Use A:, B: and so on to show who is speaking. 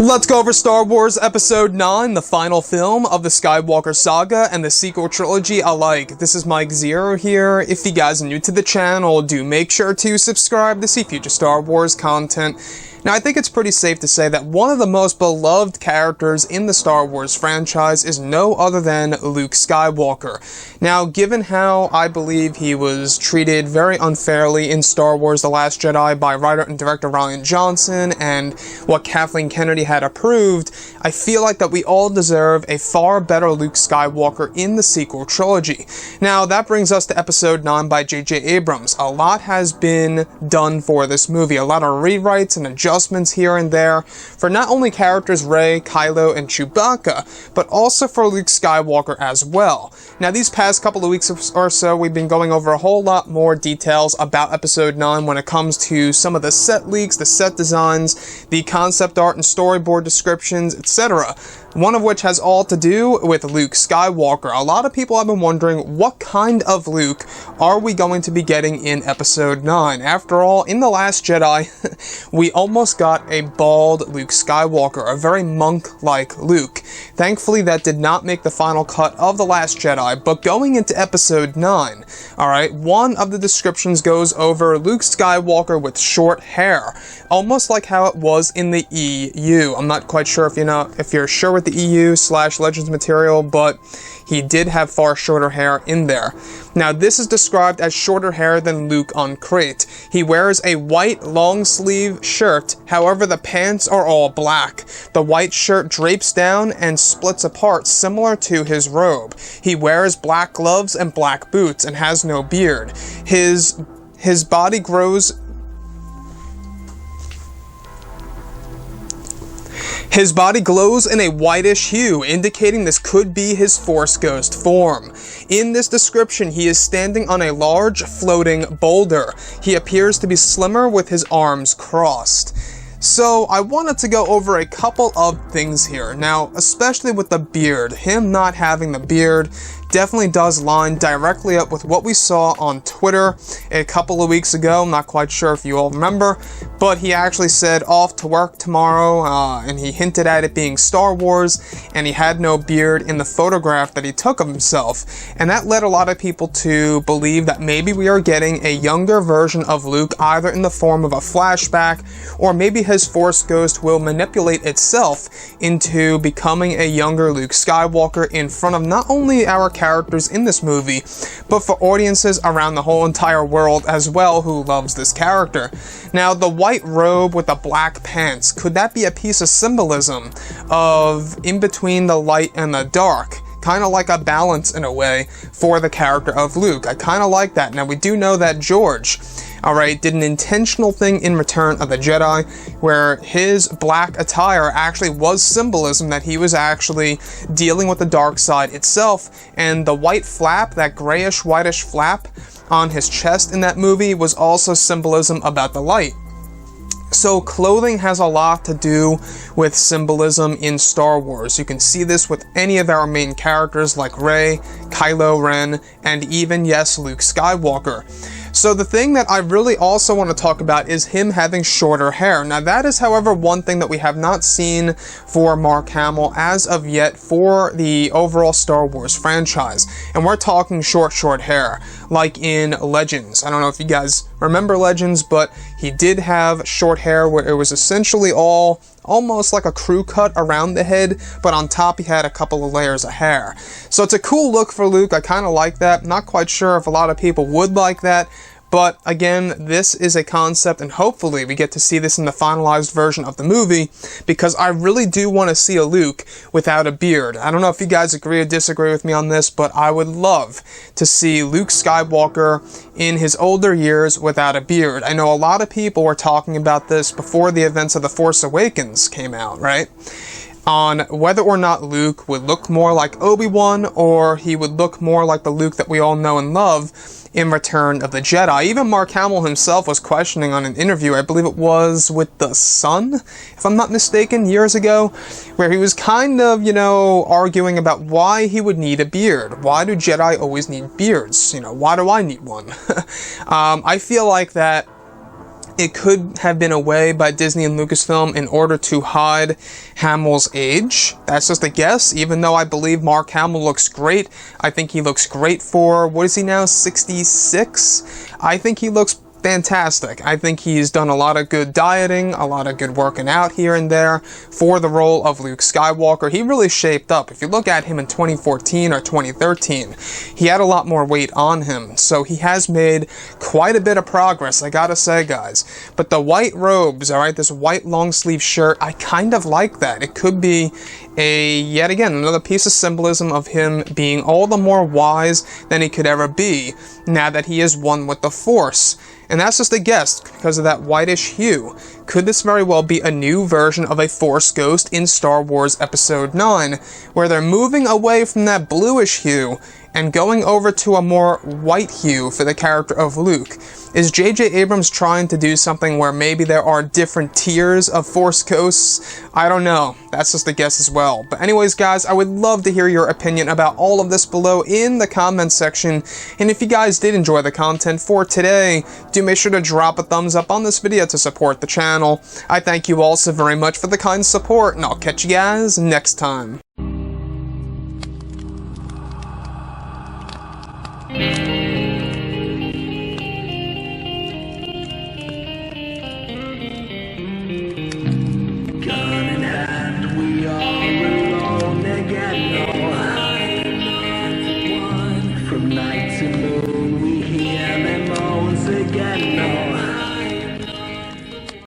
A: Let's go over Star Wars Episode 9, the final film of the Skywalker saga and the sequel trilogy alike. This is Mike Zero here. If you guys are new to the channel, do make sure to subscribe to see future Star Wars content. Now, I think it's pretty safe to say that one of the most beloved characters in the Star Wars franchise is no other than Luke Skywalker. Now, given how I believe he was treated very unfairly in Star Wars The Last Jedi by writer and director Rian Johnson and what Kathleen Kennedy had approved, I feel like that we all deserve a far better Luke Skywalker in the sequel trilogy. Now, that brings us to Episode 9 by J.J. Abrams. A lot has been done for this movie, a lot of rewrites and adjustments here and there for not only characters Rey, KYLO, and Chewbacca, but also for Luke Skywalker as well. Now, these past couple of weeks or so, we've been going over a whole lot more details about Episode 9 when it comes to some of the set leaks, the set designs, the concept art and storyboard descriptions, etc. One of which has all to do with Luke Skywalker. A lot of people have been wondering, what kind of Luke are we going to be getting in Episode 9? After all, in The Last Jedi, we almost got a bald Luke Skywalker, a very monk-like Luke. Thankfully, that did not make the final cut of The Last Jedi, but going into Episode 9, alright, one of the descriptions goes over Luke Skywalker with short hair, almost like how it was in the EU. I'm not quite sure if you're sure with the EU/Legends material, but he did have far shorter hair in there. Now, this is described as shorter hair than Luke on Crate. He wears a white long-sleeve shirt, however the pants are all black. The white shirt drapes down and splits apart, similar to his robe. He wears black gloves and black boots and has no beard. His body glows in a whitish hue, indicating this could be his Force Ghost form. In this description, he is standing on a large, floating boulder. He appears to be slimmer with his arms crossed. So, I wanted to go over a couple of things here. Now, especially with the beard. Him not having the beard definitely does line directly up with what we saw on Twitter a couple of weeks ago. I'm not quite sure if you all remember, but he actually said off to work tomorrow, and he hinted at it being Star Wars, and he had no beard in the photograph that he took of himself. And that led a lot of people to believe that maybe we are getting a younger version of Luke, either in the form of a flashback, or maybe his Force Ghost will manipulate itself into becoming a younger Luke Skywalker in front of not only our characters in this movie, but for audiences around the whole entire world as well who loves this character. Now, the white robe with the black pants, could that be a piece of symbolism of in between the light and the dark? Kind of like a balance in a way for the character of Luke. I kind of like that. Now, we do know that George, alright, did an intentional thing in Return of the Jedi where his black attire actually was symbolism that he was actually dealing with the dark side itself, and the white flap, that grayish whitish flap on his chest in that movie, was also symbolism about the light. So clothing has a lot to do with symbolism in Star Wars. You can see this with any of our main characters like Rey, Kylo Ren, and even, yes, Luke Skywalker. So the thing that I really also want to talk about is him having shorter hair. Now, that is, however, one thing that we have not seen for Mark Hamill as of yet for the overall Star Wars franchise. And we're talking short hair, like in Legends. I don't know if you guys remember Legends, but he did have short hair where it was essentially almost like a crew cut around the head, but on top he had a couple of layers of hair. So it's a cool look for Luke. I kind of like that. Not quite sure if a lot of people would like that, but again, this is a concept, and hopefully we get to see this in the finalized version of the movie, because I really do want to see a Luke without a beard. I don't know if you guys agree or disagree with me on this, but I would love to see Luke Skywalker in his older years without a beard. I know a lot of people were talking about this before the events of The Force Awakens came out, right? On whether or not Luke would look more like Obi-Wan, or he would look more like the Luke that we all know and love in Return of the Jedi. Even Mark Hamill himself was questioning on an interview, I believe it was with The Sun, if I'm not mistaken, years ago, where he was kind of, arguing about why he would need a beard. Why do Jedi always need beards? Why do I need one? I feel like that it could have been a way by Disney and Lucasfilm in order to hide Hamill's age. That's just a guess, even though I believe Mark Hamill looks great. I think he looks great for, what is he now, 66? I think he looks fantastic. I think he's done a lot of good dieting, a lot of good working out here and there for the role of Luke Skywalker. He really shaped up. If you look at him in 2014 or 2013, he had a lot more weight on him. So he has made quite a bit of progress, I gotta say, guys. But the white robes, alright, this white long sleeve shirt, I kind of like that. It could be yet again, another piece of symbolism of him being all the more wise than he could ever be now that he is one with the Force. And that's just a guess because of that whitish hue. Could this very well be a new version of a Force ghost in Star Wars Episode 9, where they're moving away from that bluish hue and going over to a more white hue for the character of Luke? Is J.J. Abrams trying to do something where maybe there are different tiers of Force ghosts? I don't know. That's just a guess as well. But anyways, guys, I would love to hear your opinion about all of this below in the comments section. And if you guys did enjoy the content for today, do make sure to drop a thumbs up on this video to support the channel. I thank you all so very much for the kind support, and I'll catch you guys next time.